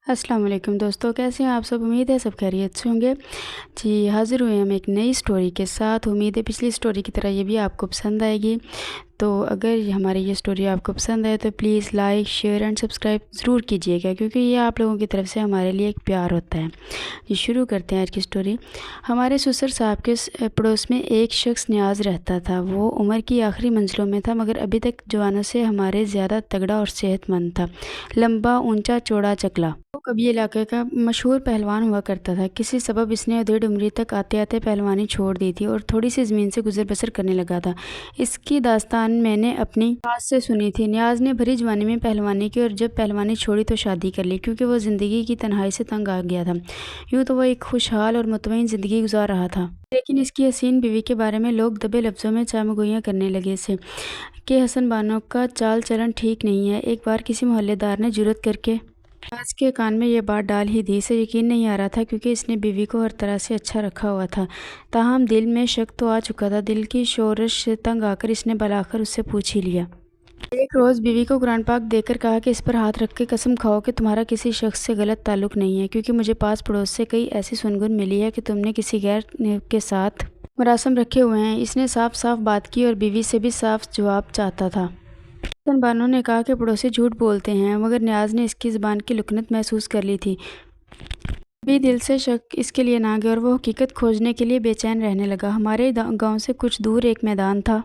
अस्सलाम वालेकुम दोस्तों, कैसे हैं आप सब। उम्मीद है सब खैरियत से होंगे। जी, हाज़िर हुए हम एक नई स्टोरी के साथ। उम्मीद है पिछली स्टोरी की तरह ये भी आपको पसंद आएगी। तो अगर हमारी ये स्टोरी आपको पसंद आए तो please like, share and subscribe ज़रूर कीजिएगा, क्योंकि ये आप लोगों की तरफ से हमारे लिए एक प्यार होता है। ये शुरू करते हैं आज की स्टोरी। हमारे ससुर साहब के पड़ोस में एक शख्स नियाज़ रहता था। वो उम्र की आखिरी मंजिलों में था, मगर अभी तक जवानों से हमारे ज़्यादा तगड़ा और सेहतमंद था। लंबा, ऊंचा, चौड़ा, चकला। वो कभी इलाके का मशहूर पहलवान हुआ करता था। किसी सबब इसने अधेड़ उम्री तक आते आते पहलवानी छोड़ दी थी और थोड़ी सी ज़मीन से गुजर बसर करने लगा था। इसकी दास्तान मैंने अपनी सास से सुनी थी। नियाज़ ने भरी जवानी में पहलवानी की और जब पहलवानी छोड़ी तो शादी कर ली, क्योंकि वो ज़िंदगी की तन्हाई से तंग आ गया था। यूँ तो वह एक खुशहाल और मुतमईन ज़िंदगी गुजार रहा था, लेकिन इसकी हसीन बीवी के बारे में लोग दबे लफ्ज़ों में चामगोइयाँ करने लगे से कि हसन बानो का चाल चलन ठीक नहीं है। एक बार किसी मोहल्लेदार ने जुर्रत करके नियाज़ के कान में ये बात डाल ही दी। इसे यकीन नहीं आ रहा था, क्योंकि इसने बीवी को हर तरह से अच्छा रखा हुआ था। ताहम दिल में शक तो आ चुका था। दिल की शोरश से तंग आकर इसने भलाकर उससे पूछ ही लिया। एक रोज़ बीवी को कुरान पाक देकर कहा कि इस पर हाथ रख के कसम खाओ कि तुम्हारा किसी शख्स से गलत ताल्लुक़ नहीं है, क्योंकि मुझे पास पड़ोस से कई ऐसी सुनगुन मिली है कि तुमने किसी गैर के साथ मरासम रखे हुए हैं। इसने साफ साफ बात की और बीवी से भी साफ जवाब चाहता था। हसन बानो ने कहा कि पड़ोसी झूठ बोलते हैं, मगर नियाज़ ने इसकी ज़बान की लुकनत महसूस कर ली थी। भी दिल से शक इसके लिए ना गया और वो हकीकत खोजने के लिए बेचैन रहने लगा। हमारे गांव से कुछ दूर एक मैदान था।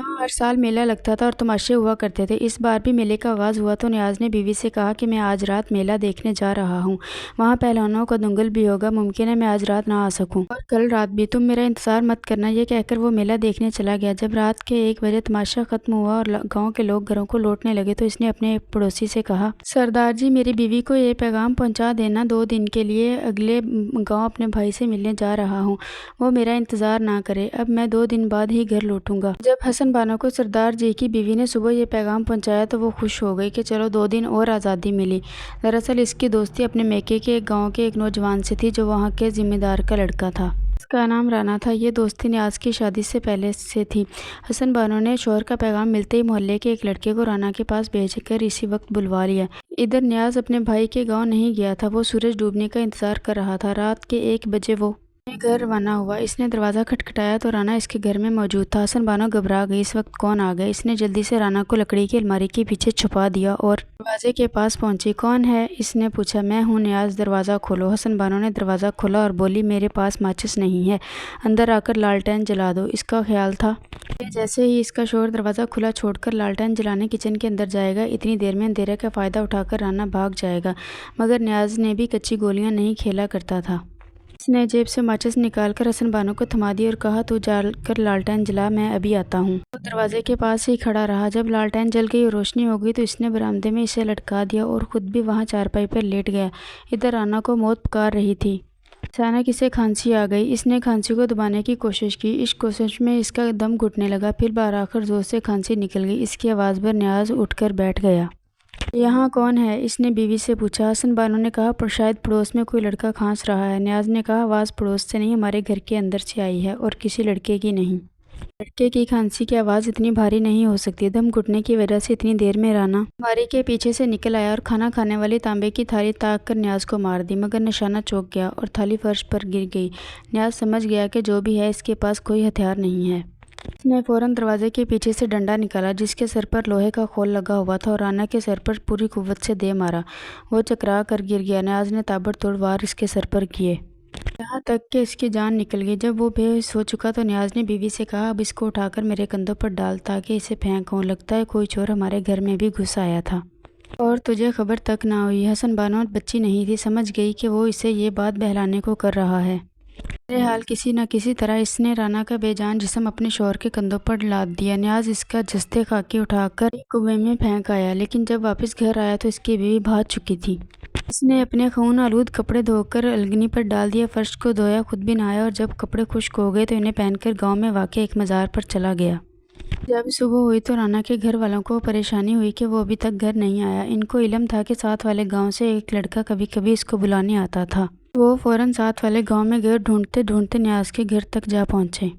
वहाँ हर साल मेला लगता था और तमाशे हुआ करते थे। इस बार भी मेले का आगाज़ हुआ तो नियाज़ ने बीवी से कहा कि मैं आज रात मेला देखने जा रहा हूँ। वहाँ पहलवानों का दंगल भी होगा। मुमकिन है मैं आज रात ना आ सकूँ और कल रात भी। तुम मेरा इंतज़ार मत करना। ये कहकर वो मेला देखने चला गया। जब रात के 1 बजे तमाशा ख़त्म हुआ और गाँव के लोग घरों को लौटने लगे तो इसने अपने पड़ोसी से कहा, सरदार जी, मेरी बीवी को ये पैगाम पहुँचा देना, 2 दिन के लिए अगले गाँव अपने भाई से मिलने जा रहा हूँ। वो मेरा इंतज़ार ना करे। अब मैं 2 दिन बाद ही घर लौटूंगा। जब हसन बानो को सरदार जी की बीवी ने सुबह ये पैगाम पहुंचाया तो वो खुश हो गई कि चलो 2 दिन और आज़ादी मिली। दरअसल इसकी दोस्ती अपने मैके के एक गाँव के एक नौजवान से थी, जो वहाँ के ज़िम्मेदार का लड़का था। इसका नाम राना था। ये दोस्ती नियाज़ की शादी से पहले से थी। हसन बानो ने शौहर का पैगाम मिलते ही मोहल्ले के एक लड़के को राना के पास भेजकर इसी वक्त बुलवा लिया। इधर नियाज़ अपने भाई के गाँव नहीं गया था। वो सूरज डूबने का इंतज़ार कर रहा था। रात के 1 बजे वो अपने घर रवाना हुआ। इसने दरवाज़ा खटखटाया तो राना इसके घर में मौजूद था। हसन बानो घबरा गई, इस वक्त कौन आ गया। इसने जल्दी से राना को लकड़ी की अलमारी के पीछे छुपा दिया और दरवाजे के पास पहुंची। कौन है? इसने पूछा। मैं हूँ नियाज़, दरवाज़ा खोलो। हसन बानो ने दरवाज़ा खोला और बोली, मेरे पास माचिस नहीं है, अंदर आकर लालटेन जला दो। इसका ख्याल था कि जैसे ही इसका शौहर दरवाज़ा खुला छोड़कर लालटेन जलाने किचन के अंदर जाएगा, इतनी देर में अंधेरे का फ़ायदा उठाकर राना भाग जाएगा। मगर नियाज़ ने भी कच्ची गोलियां नहीं खेला करता था। उसने जेब से माचिस निकालकर हसन बानो को थमा दी और कहा, तू जाकर लालटेन जला, मैं अभी आता हूँ। वो दरवाजे के पास ही खड़ा रहा। जब लालटेन जल गई और रोशनी हो गई तो इसने बरामदे में इसे लटका दिया और खुद भी वहाँ चारपाई पर लेट गया। इधर राना को मौत पुकार रही थी। अचानक इसे खांसी आ गई। इसने खांसी को दबाने की कोशिश की। इस कोशिश में इसका दम घुटने लगा। फिर बार आकर जोर से खांसी निकल गई। इसकी आवाज़ पर नियाज़ उठकर बैठ गया। यहाँ कौन है? इसने बीवी से पूछा। हसन बानो ने कहा, पर शायद पड़ोस में कोई लड़का खांस रहा है। नियाज़ ने कहा, आवाज़ पड़ोस से नहीं, हमारे घर के अंदर से आई है और किसी लड़के की नहीं। लड़के की खांसी की आवाज़ इतनी भारी नहीं हो सकती। दम घुटने की वजह से इतनी देर में राना अलमारी के पीछे से निकल आया और खाना खाने वाली तांबे की थाली ताक कर नियाज़ को मार दी, मगर निशाना चौक गया और थाली फर्श पर गिर गई। नियाज़ समझ गया कि जो भी है इसके पास कोई हथियार नहीं है। उसने फौरन दरवाजे के पीछे से डंडा निकाला, जिसके सर पर लोहे का खोल लगा हुआ था, और राना के सर पर पूरी कुव्वत से दे मारा। वो चकरा कर गिर गया। नियाज़ ने ताबड़तोड़ वार इसके सर पर किए, यहाँ तक कि इसकी जान निकल गई। जब वो बेहोश हो चुका तो नियाज़ ने बीवी से कहा, अब इसको उठाकर मेरे कंधों पर डाल ताकि इसे फेंकूं। लगता है कोई चोर हमारे घर में भी घुस आया था और तुझे खबर तक ना हुई। हसन बानो बच्ची नहीं थी, समझ गई कि वो इसे ये बात बहलाने को कर रहा है। बहरहाल किसी न किसी तरह इसने राना का बेजान जिस्म अपने शौहर के कंधों पर लाद दिया। नियाज़ इसका जस्ते खाके उठाकर कुएं में फेंक आया, लेकिन जब वापस घर आया तो इसकी बीवी भाग चुकी थी। इसने अपने खून आलूद कपड़े धोकर अलगनी पर डाल दिया, फर्श को धोया, खुद भी नहाया और जब कपड़े खुश्क हो गए तो इन्हें पहनकर गाँव में वाक़ई एक मज़ार पर चला गया। जब सुबह हुई तो राना के घर वालों को परेशानी हुई कि वो अभी तक घर नहीं आया। इनको इल्म था कि साथ वाले गांव से एक लड़का कभी कभी इसको बुलाने आता था। वो फौरन साथ वाले गांव में गए। ढूंढते ढूंढते नियाज़ के घर तक जा पहुंचे।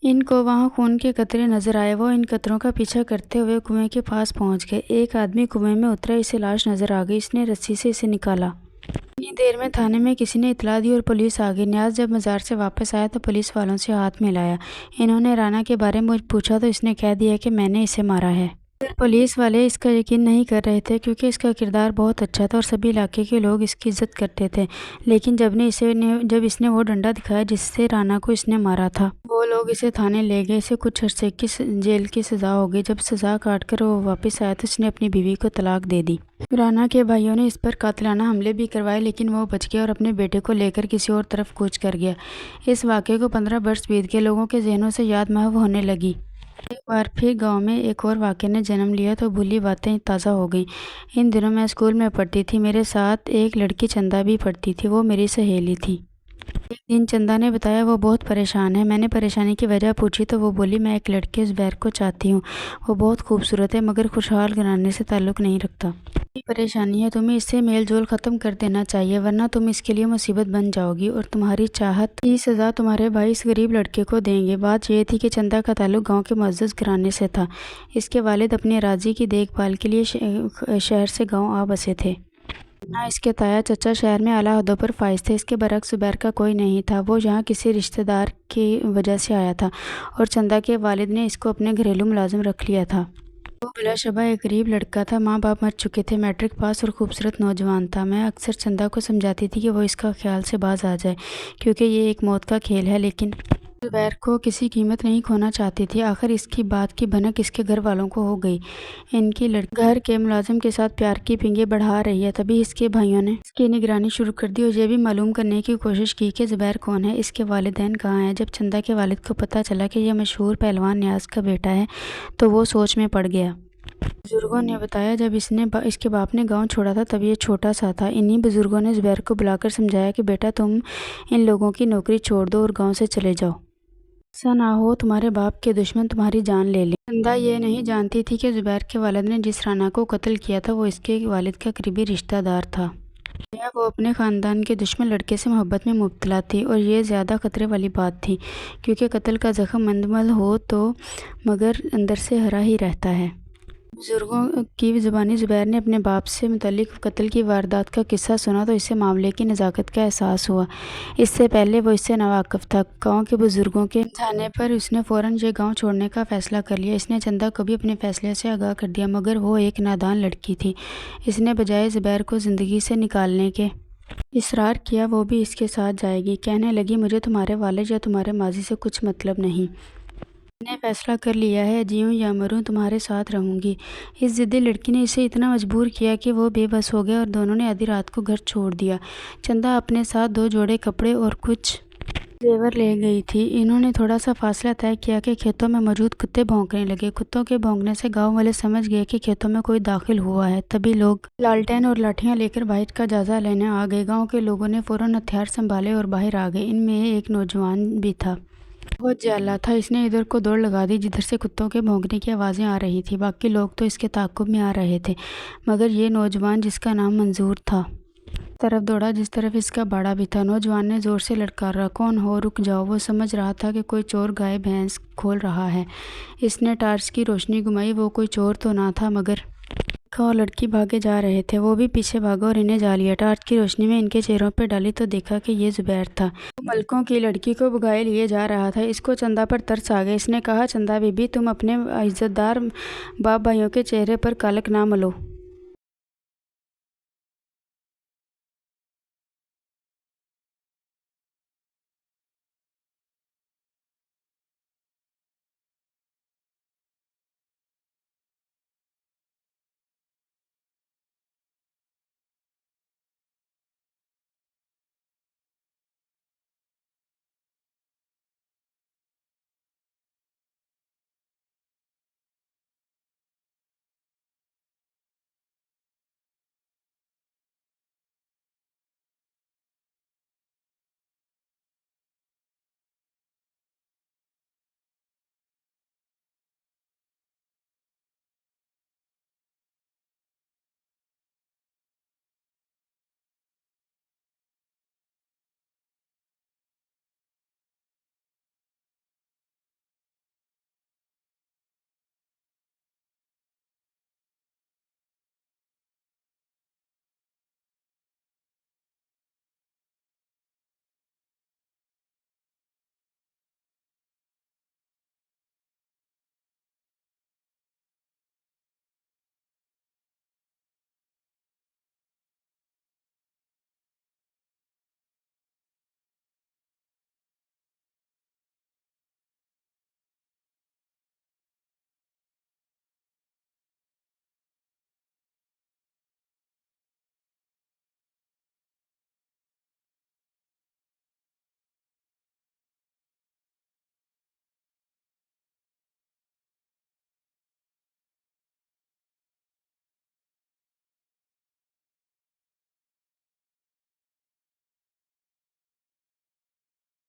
इनको वहाँ खून के कतरे नजर आए। वो इन कतरों का पीछा करते हुए कुएं के पास पहुंच गए। एक आदमी कुएं में उतरा, इसे लाश नजर आ गई। इसने रस्सी से इसे निकाला। इतनी देर में थाने में किसी ने इतला दी और पुलिस आ गई। न्याज जब मज़ार से वापस आया तो पुलिस वालों से हाथ मिलाया। इन्होंने राना के बारे में मुझे पूछा तो इसने कह दिया कि मैंने इसे मारा है। पुलिस वाले इसका यकीन नहीं कर रहे थे क्योंकि इसका किरदार बहुत अच्छा था और सभी इलाके के लोग इसकी इज्जत करते थे। लेकिन जब इसने वो डंडा दिखाया जिससे राना को इसने मारा था, वो लोग इसे थाने ले गए। इसे कुछ अरसे की जेल की सज़ा हो गई। जब सज़ा काट कर वो वापस आया तो इसने अपनी बीवी को तलाक दे दी। राना के भाइयों ने इस पर कातिलाना हमले भी करवाए लेकिन वो बच गया और अपने बेटे को लेकर किसी और तरफ कूच कर गया। इस वाक़े को 15 वर्ष बीत गए। लोगों के जहनों से याद महव होने लगी। एक बार फिर गांव में एक और वाक़े ने जन्म लिया तो भूली बातें ताज़ा हो गईं। इन दिनों मैं स्कूल में पढ़ती थी। मेरे साथ एक लड़की चंदा भी पढ़ती थी। वो मेरी सहेली थी। एक दिन चंदा ने बताया वो बहुत परेशान है। मैंने परेशानी की वजह पूछी तो वो बोली मैं एक लड़के ज़ुबैर को चाहती हूँ। वो बहुत खूबसूरत है मगर खुशहाल घराने से ताल्लुक़ नहीं रखता। ये परेशानी है, तुम्हें इससे मेल जोल ख़त्म कर देना चाहिए वरना तुम इसके लिए मुसीबत बन जाओगी और तुम्हारी चाहत की सज़ा तुम्हारे भाई इस गरीब लड़के को देंगे। बात यह थी कि चंदा का ताल्लुक़ गांव के मुअज़्ज़ज़ घराने से था। इसके वालिद अपने राजी की देखभाल के लिए शहर से गाँव आ बसे थे। ना इसके ताया चचा शहर में आला ओहदों पर फाइज थे। इसके बरक्स ज़ुबैर का कोई नहीं था। वो यहाँ किसी रिश्तेदार की वजह से आया था और चंदा के वालिद ने इसको अपने घरेलू मुलाजिम रख लिया था। वो बिलाशबा एक गरीब लड़का था। माँ बाप मर चुके थे। मैट्रिक पास और खूबसूरत नौजवान था। मैं अक्सर चंदा को समझाती थी कि वो इसका ख्याल से बाज आ जाए क्योंकि ये एक मौत का खेल है, लेकिन ज़ुबैर को किसी कीमत नहीं खोना चाहती थी। आखिर इसकी बात की भनक इसके घर वालों को हो गई। इनकी लड़की घर के मुलाजिम के साथ प्यार की पिंगे बढ़ा रही है। तभी इसके भाइयों ने इसकी निगरानी शुरू कर दी और ये भी मालूम करने की कोशिश की कि ज़ुबैर कौन है, इसके वालिदैन कहाँ हैं। जब चंदा के वालिद को पता चला कि यह मशहूर पहलवान न्याज का बेटा है तो वो सोच में पड़ गया। बुजुर्गों ने बताया जब इसके बाप ने गांव छोड़ा था तब ये छोटा सा था। इन्हीं बुजुर्गों ने ज़ुबैर को बुलाकर समझाया कि बेटा तुम इन लोगों की नौकरी छोड़ दो और गांव से चले जाओ। ऐसा ना हो तुम्हारे बाप के दुश्मन तुम्हारी जान ले लें। चंदा ये नहीं जानती थी कि ज़ुबैर के वालिद ने जिस राना को कत्ल किया था वो इसके वालिद का करीबी रिश्तेदार था। या वो अपने ख़ानदान के दुश्मन लड़के से मोहब्बत में मुब्तला थी और ये ज़्यादा ख़तरे वाली बात थी क्योंकि कत्ल का ज़ख्म मंदमल हो तो मगर अंदर से हरा ही रहता है। बुजुर्गों की ज़ुबानी ज़ुबैर ने अपने बाप से मुतल्लिक कत्ल की वारदात का किस्सा सुना तो इसे मामले की नज़ाकत का एहसास हुआ। इससे पहले वो इससे नावाकिफ़ था। गांव के बुजुर्गों के समझाने पर उसने फ़ौरन ये गांव छोड़ने का फ़ैसला कर लिया। इसने चंदा को भी अपने फ़ैसले से आगाह कर दिया मगर वो एक नादान लड़की थी। इसने बजाय ज़ुबैर को ज़िंदगी से निकालने के इसरार किया वो भी इसके साथ जाएगी। कहने लगी मुझे तुम्हारे वालिद या तुम्हारे माजी से कुछ मतलब नहीं। मैंने फ़ैसला कर लिया है, जीऊँ या मरूँ तुम्हारे साथ रहूँगी। इस ज़िद्दी लड़की ने इसे इतना मजबूर किया कि वो बेबस हो गया और दोनों ने आधी रात को घर छोड़ दिया। चंदा अपने साथ 2 जोड़े कपड़े और कुछ जेवर ले गई थी। इन्होंने थोड़ा सा फासला तय किया कि खेतों में मौजूद कुत्ते भौंकने लगे। कुत्तों के भौंकने से गांव वाले समझ गए कि खेतों में कोई दाखिल हुआ है। तभी लोग लालटेन और लाठियां लेकर बाहर का जायजा लेने आ गए। गांव के लोगों ने फ़ौरन हथियार संभाले और बाहर आ गए। इनमें एक नौजवान भी था। बहुत जाला था। इसने इधर को दौड़ लगा दी जिधर से कुत्तों के भौंकने की आवाज़ें आ रही थी। बाकी लोग तो इसके ताक़ुब में आ रहे थे मगर ये नौजवान जिसका नाम मंजूर था तरफ दौड़ा जिस तरफ इसका बाड़ा भी था। नौजवान ने ज़ोर से ललकारा कौन हो, रुक जाओ। वो समझ रहा था कि कोई चोर गाय भैंस खोल रहा है। इसने टार्च की रोशनी घुमाई। वो कोई चोर तो ना था मगर और लड़की भागे जा रहे थे। वो भी पीछे भागा और इन्हें जा लिया। टार्च की रोशनी में इनके चेहरों पर डाली तो देखा कि ये ज़ुबैर था। वो मलकों की लड़की को भगाए लिए जा रहा था। इसको चंदा पर तरस आ गया। इसने कहा चंदा बीबी तुम अपने इज्जतदार बाप भाइयों के चेहरे पर कालक ना मलो।